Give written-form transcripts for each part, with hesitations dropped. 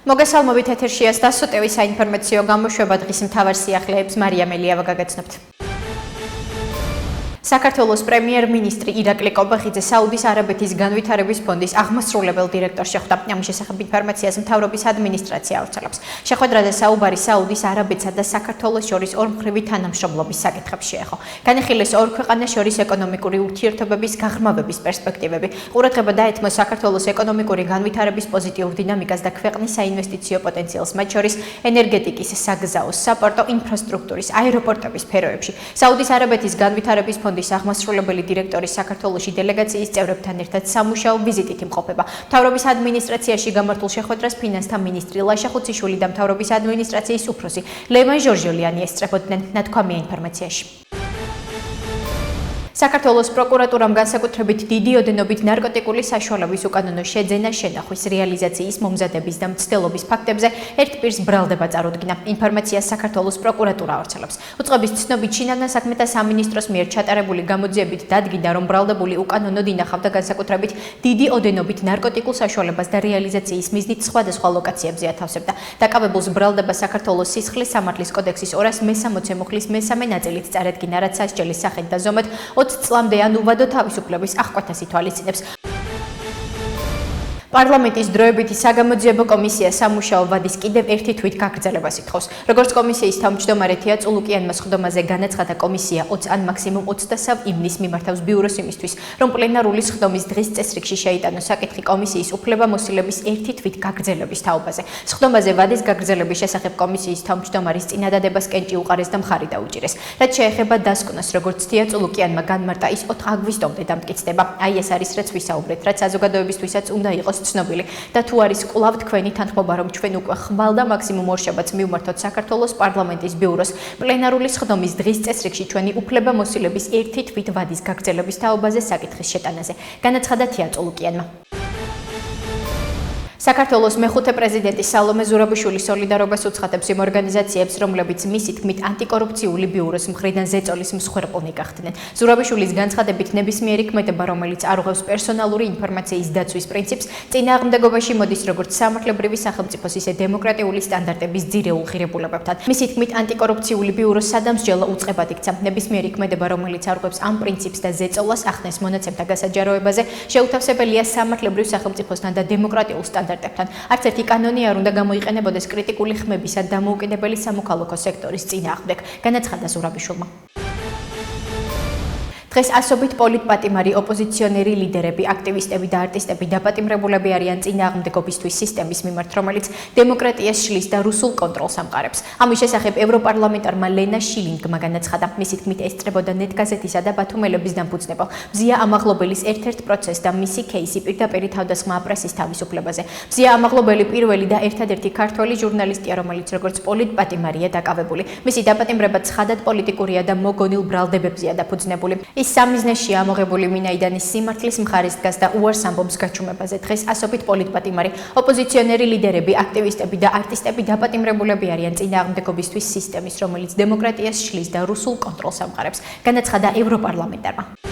მოგესალმებით ეთერშია დასოტევი საინფორმაციო გამოშვება დღის მთავარ სიახლეებს მარია მელიავა გაგაცნობთ. საქართველოს პრემიერ-მინისტრი ირაკლი კობახიძე საუდის არაბეთის განვითარების ფონდის აღმასრულებელ დირექტორს შეხვდა. ამის შესახებ ინფორმაციას მთავრობის ადმინისტრაცია ავრცელებს. შეხვედრაზე საუბარი საუდის არაბეთსა და საქართველოს შორის ორმხრივი თანამშრომლობის საკითხებს შეეხო. განიხილეს ორ ქვეყანას შორის ეკონომიკური ურთიერთობების გაღრმავების პერსპექტივები. ყურადღება დაეთმო საქართველოს ეკონომიკური განვითარების პოზიტიურ დინამიკას და ქვეყნის საინვესტიციო პოტენციალს, მათ შორის ენერგეტიკის, საგზაო, საპორტო ინფრასტრუქტურის, აეროპორტების სფეროებში. საუდის არაბეთის განვითარების ფონდის აღმასრულებელი დირექტორის საქართველოში დელეგაციის წევრებთან ერთად სამუშაო ვიზიტით იმყოფება. მთავრობის ადმინისტრაციაში გამართულ შეხვედრას ფინანსთა მინისტრი ლაშა ხუციშვილი და მთავრობის ადმინისტრაციის უფროსი ლევან ჟორჟოლიანი ესწრებოდნენ. ნათქვამია ინფორმაციაში. საქართველოს პროკურატურამ განსაკუთრებით დიდი ოდენობით ნარკოტიკული საშუალების უკანონო შეძენა შენახვის რეალიზაციის მომზადების და მცდელობის ფაქტებზე ერთ პირს ბრალდება წარუდგინა. ინფორმაციას საქართველოს პროკურატურა ავრცელებს. უწყების ცნობით შინაგან საქმეთა სამინისტროს მიერ ჩატარებული გამოძიებით დადგინდა, რომ ბრალდებული უკანონოდ ინახავდა განსაკუთრებით დიდი ოდენობით ნარკოტიკულ საშუალებას და რეალიზაციის მიზნით სხვადასხვა ლოკაციებზე ათავსებდა. დაკავებულს ბრალდება საქართველოს სისხლის სამართლის კოდექსის 260 მუხლის მესამე ნაწილით წარედგინა, რაც სასჯელის სახით და ზომად 20 წლამდე ან უვადო თავისუფლების აღკვეთას ითვალისწინებს. პარლამენტის დროებითი საგამოძიებო კომისია სამუშაო ვადის კიდევ ერთი თვით გაგრძელებას ითხოვს. როგორც კომისიის თავმჯდომარე თია წულუკიანმა სხდომაზე განაცხადა, კომისია 20 ან მაქსიმუმ 23 ივნისს მიმართავს ბიუროს იმისთვის, რომ პლენარული სხდომის დღის წესრიგში შეიტანოს საკითხი კომისიის უფლებამოსილების ერთი თვით გაგრძელების თაობაზე. სხდომაზე ვადის გაგრძელების შესახებ კომისიის თავმჯდომარის წინადადებას კენჭი უყარეს და მხარი დაუჭირეს. რაც შეეხება დასკვნას, როგორც თია წულუკიანმა განმარტა, ის 4 აგვისტომდე დამტკიცდება. აი ეს არის რაც ვისაუბრეთ, რაც საზოგადოებისთვისაც უნდა იყოს ცნობილი და თუ არის კვლავ თქვენი თანხმობა, რომ ჩვენ უკვე ხვალ და მაქსიმუმ ორშაბათს მივმართოთ საქართველოს პარლამენტის ბიუროს პლენარული სხდომის დღის წესრიგში ჩვენი უფლებამოსილების ერთი თვით ვადის გაგრძელების თაობაზე საკითხის შეტანაზე, განაცხადა თია წულუკიანმა. საქართველოს მეხუთე პრეზიდენტი სალომე ზურაბიშვილის სოლიდარობას უცხადებს იმ ორგანიზაციებს, რომლებიც მისი თქმით ანტიკორუფციული ბიუროს მხრიდან ზეწოლის მსხვერპლნი გახდნენ. ზურაბიშვილის განცხადებით, ნებისმიერი ქმედება, რომელიც არ უღებს პერსონალური ინფორმაციის დაცვის პრინციპს, წინააღმდეგობაში მოდის როგორც სამართლებრივი სახელმწიფოს, ისე დემოკრატიული სტანდარტების ძირეულ ღირებულებებთან. მისი თქმით, ანტიკორუფციული ბიუროს სადამსჯელო უწყებად იქცა. ნებისმიერი ქმედება, რომელიც არ უღებს ამ პრინციპს და ზეწოლას ახდენს მონაცემთა გასაჯაროებაზე, შეუთავსებელია სამართლებრივ სახელმწიფოსთან და დემოკრატიულ სტანდარტებთან. არც ერთი კანონი არ უნდა გამოიყენებოდეს კრიტიკული ხმებისა და დამოუკიდებელი სამოქალაქო სექტორის წინააღმდეგ, განაცხადა ზურაბიშვილმა. დღეს ასობით პოლიტპატიმარი, ოპოზიციონერი ლიდერები, აქტივისტები და არტისტები დაპატიმრებულები არიან წინააღმდეგობისთვის სისტემის მიმართ, რომელიც დემოკრატიას შლის და რუსულ კონტროლს ამყარებს. ამის შესახებ ევროპარლამენტარმა ლენა შილინგმა განაცხადა. მისი თქმით, ესწრებოდა ნეტგაზეთისა და ბათუმელების დამფუძნებელ მზია ამაღლობელის ერთ-ერთ პროცესს და მისი кейსი პირდაპირ თავდასხმა პრესის თავისუფლებაზე. მზია ამაღლობელი პირველი და ერთადერთი ქართველი ჟურნალისტია, რომელიც როგორც პოლიტპატიმარია დაკავებული. მისი დაპატიმრება ცხადად პოლიტიკურია და მოგონილ ბრალდებებზეა დაფუძნებული. ის სამიზნეშია ამოღებული მინაიდანის სიმართლის მხარეს დგას და უარს ამბობს გაჩუმებაზე. დღეს ასობით პოლიტპატიმარი, ოპოზიციონერი ლიდერები, აქტივისტები და არტისტები დაპატიმრებულები არიან წინააღმდეგობისთვის სისტემის, რომელიც დემოკრატიას შლის და რუსულ კონტროლს ამყარებს, განაცხადა ევროპარლამენტარმა.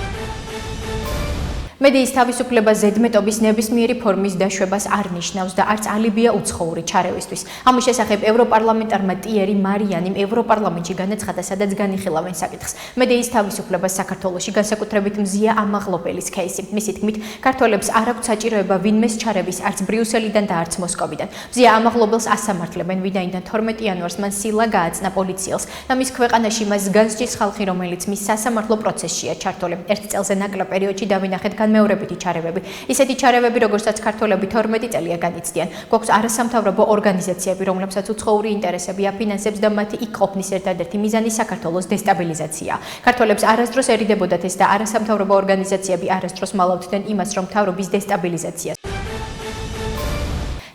მედიის თავისუფლება ზედმეტობის ნებისმიერი ფორმის დაშვებას არ ნიშნავს და არც ალიბია უცხოური ჩარევისთვის. ამის შესახებ ევროპარლამენტარმა ტიერი მარიანიმ ევროპარლამენტში განაცხადა, სადაც განიხილავენ საკითხს. მედიის თავისუფლება საქართველოში, განსაკუთრებით მზია ამაღლობელის кейსი. მისი თქმით, ქართველებს არ აქვთ საჭიროება ვინმეს ჩარევის არც ბრიუსელიდან და არც მოსკოვიდან. მზია ამაღლობელს ასამართლებენ, ვინაიდან 12 იანვარს მან სილა გააცნა პოლიციელს და მის ქვეყანაში მას განსჯის ხალხი, რომელიც მის სასამართლო პროცესშია ჩართული. ერთ წელზე ნაკლებ პერიოდში დავინახეთ მეორებითი ჩარევები. ისეთი ჩარევები, როგორცაც ქართველები 12 წელია განიცდიან. გვაქვს არასამთავრობო ორგანიზაციები, რომლებსაც უცხოური ინტერესები აფინანსებს და მათი იქ ყოფნის ერთადერთი მიზანი საქართველოს დესტაბილიზაციაა. ქართველებს არასდროს ერიდებოდათ ეს და არასამთავრობო ორგანიზაციები არასდროს მალავდნენ იმას, რომ მთავრობის დესტაბილიზაციას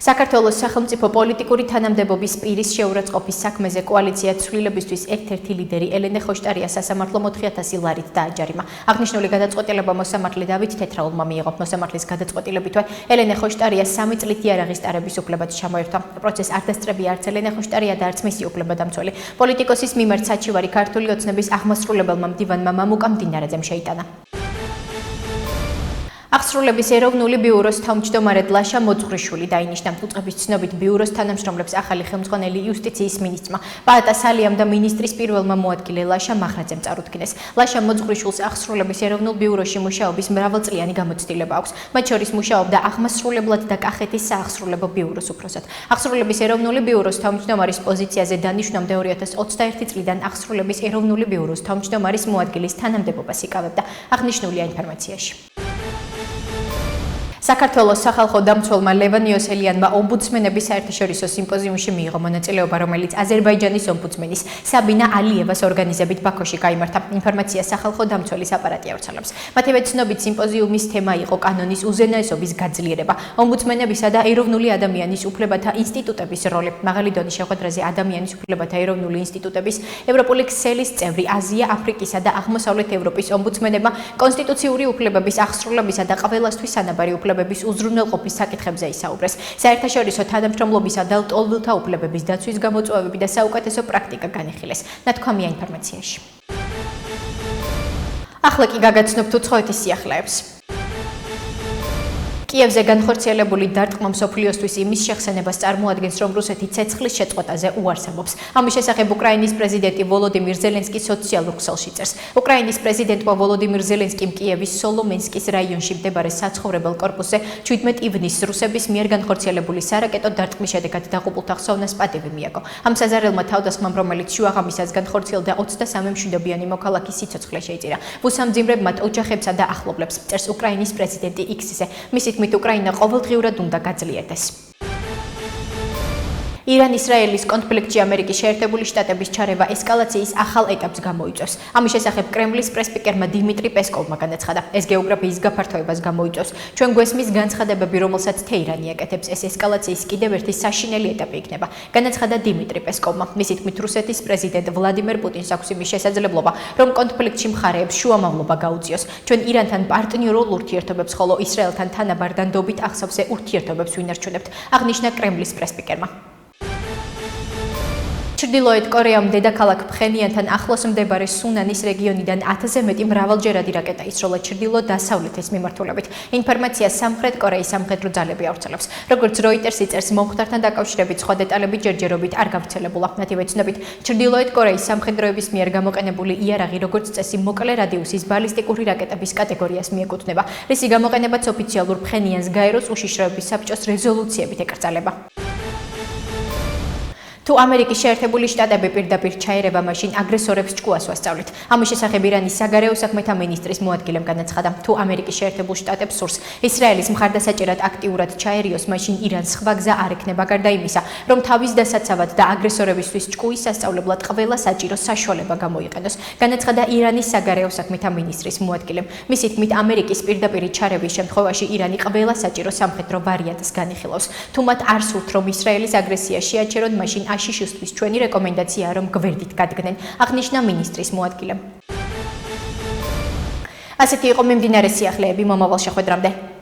საქართველოს სახელმწიფო პოლიტიკური თანამდებობის პირის შეურაცხყოფის საქმეზე კოალიცია ცვლილებისთვის ერთ-ერთი ლიდერი ელენე ხოშტარია სასამართლო 4000 ლარით დააჯარიმა. აღნიშნული გადაწყვეტილება მოსამართლე დავით თეთრაულმა მიიღო. მოსამართლის გადაწყვეტილებითვე ელენე ხოშტარია 3 წლით იარაღის ტარების უფლებაც ჩამოერთვა. პროცესს არ დასწრებია არც ელენე ხოშტარია და არც მისი უფლებადამცველი. პოლიტიკოსის მიმართ საჩივარი ქართული ოცნების აღმასრულებელმა მდივანმა მამუკა მდინარაძემ შეიტანა. აღსრულების ეროვნული ბიუროს თავმჯდომარედ ლაშა მოძღვრიშვილი დაინიშნა. უწყების ცნობით ბიუროს თანამშრომლებს ახალი ხელმძღვანელი იუსტიციის მინისტრმა პაატა სალიამ და მინისტრის პირველმა მოადგილე ლაშა მახრაძემ წარუდგინეს. ლაშა მოძღვრიშვილს აღსრულების ეროვნულ ბიუროში მუშაობის მრავალწლიანი გამოცდილება აქვს. მათ შორის მუშაობდა აღმასრულებლად და კახეთის საახსრულებო ბიუროს უფროსად. აღსრულების ეროვნული ბიუროს თავმჯდომარის პოზიციაზე დანიშვნამდე 2021 წლიდან აღსრულების ეროვნული ბიუროს თავმჯდომარის მოადგილის თანამდებობას იკავებდა. აღნიშნულია ინფორმაციაში. საქართველოს სახალხო დამცველმა ლევან იოსელიანმა ომბუდსმენების საერთაშორისო სიმპოზიუმში მიიღო მონაწილეობა, რომელიც აზერბაიჯანის ომბუდსმენის საბინა ალიევას ორგანიზებით ბაქოში გაიმართა. ინფორმაცია სახალხო დამცველის აპარატი ავრცელებს. მათივე ცნობით სიმპოზიუმის თემა იყო კანონის უზენაესობის გაძლიერება, ომბუდსმენებისა და ეროვნული ადამიანის უფლებათა ინსტიტუტების როლი, მაღალი დონის შეხვედრაზე ადამიანის უფლებათა ეროვნული ინსტიტუტების, ევროპული ქსელის წევრი, აზია, აფრიკისა და აღმოსავლეთ ევროპის ომბუდსმენებმა კონსტიტუციური უფლებების აღსრულებისა და ყველასთვის სანაბარი უფლებების უზრუნველყოფის საკითხებზე ისაუბრეს. საერთაშორისო თანამშრომლობისა და ლტოლვილთა უფლებების დაცვის გამოწვევები და საუკეთესო პრაქტიკა განიხილეს. ნათქვამია ინფორმაციაში. ახლა კი გაგაცნობთ უცხოეთის სიახლეებს. კიევზე განხორციელებული დარტყმა მსოფლიოსთვის იმის შეხსენებას წარმოადგენს, რომ რუსეთი ცეცხლის შეწყვეტაზე უარსებობს. ამის შესახებ უკრაინის პრეზიდენტი ვოლოდიმირ ზელენსკი სოციალურ ქსელში წერს. უკრაინის პრეზიდენტმა ვოლოდიმირ ზელენსკიმ კიევის სოლომენსკის რაიონში მდებარე საცხოვრებელ კორპუსზე 17 ივნისს რუსების მიერ განხორციელებული სარაკეტო დარტყმის შედეგად დაღუპულთა ხსოვნას პატივი მიაგო. ამ საზარელმა თავდასხმამ, რომელიც შუაღამისას განხორციელდა 23 მშვიდობიანი მოქალაქის სიცოცხლე შეიწირა. ვუსამძიმრებ მათ ოჯახებსა და ახლობლებს, წერს უკრაინის პრეზიდენტი X-ზე. მისით უკრაინა ყოველდღიურად უნდა გაძლიერდეს. ირან-ისრაელის კონფლიქტში ამერიკის შეერთებული შტატების ჩარევა ესკალაციის ახალ ეტაპს გამოიწვევს. ამის შესახებ კრემლის პრესსპიკერმა დიმიტრი პესკოვმა განაცხადა. ეს გეოგრაფიის გაფართოებას გამოიწვევს. ჩვენ გვესმის განცხადებები, რომელსაც თეირანი აკეთებს, ეს ესკალაციის კიდევ ერთი საშინელი ეტაპი იქნება. განაცხადა დიმიტრი პესკოვმა. მისი თქმით, რუსეთის პრეზიდენტ ვლადიმერ პუტინს აქვს იმის შესაძლებლობა, რომ კონფლიქტში მხარეებს შუამავლობა გაუწიოს. ჩვენ ირანთან პარტნიორულ ურთიერთობებს, ხოლო ისრაელთან თანაბარ დანდობით ახსავსე ურთიერთობებს ვინარჩუნებთ, აღნიშნა კრემლის პრესსპიკერმა. ჩრდილოეთ კორეამ დედაქალაქ ფხენიანთან ახლოს მდებარე სუნანის რეგიონიდან 1000-ზე მეტი მრავალჯერადი რაკეტა ისროლა ჩრდილო-დასავლეთის მიმართულებით. ინფორმაცია სამხრეთ კორეის სამხედრო ძალები ავრცელებს. როგორც როიტერსი წერს, მომხდართან დაკავშირებით სხვა დეტალები ჯერჯერობით არ გავრცელებულა. მათივე ცნობით, ჩრდილოეთ კორეის სამხედროების მიერ გამოყენებული იარაღი, როგორც წესი, მოკლე რადიუსის ბალისტიკური რაკეტების კატეგორიას მიეკუთვნება, რისი გამოყენებაც ოფიციალურ ფხენიანს გაეროს უშიშროების საბჭოს რეზოლუციებით ეკრძალება. თუ ამერიკის შეერთებული შტატები პირდაპირ ჩაერება, მაშინ აგრესორებს ჭკუას ვასწავლით. ამის შესახებ ირანის საგარეო საქმეთა მინისტრის მოადგილემ განაცხადა. თუ ამერიკის შეერთებულ შტატებს სურს ისრაელის მხარდასაჭერად აქტიურად ჩაერიოს, მაშინ ირანს სხვა გზა არ ექნება გარდა იმისა, რომ თავის დასაცავად და აგრესორებისთვის ჭკუის სასწავლებლად ყველა საჭირო საშუალება გამოიყენოს. განაცხადა ირანის საგარეო საქმეთა მინისტრის მოადგილემ. მისი თქმით, ამერიკის პირდაპირ ჩარევის შემთხვევაში ირანი ყველა საჭირო სამხედრო ვარიანტს განიხილავს. თუ მათ არ სურთ, რომ ისრაელის აგრესია შეაჩერონ, მაშინ აშიშისთვის ჩვენი რეკომენდაციაა, რომ გვერდით გადგნენ, აღნიშნა მინისტრის მოადგილემ. ასეთი იყო მიმდინარე სიახლეები, მომავალ შეხვედრამდე.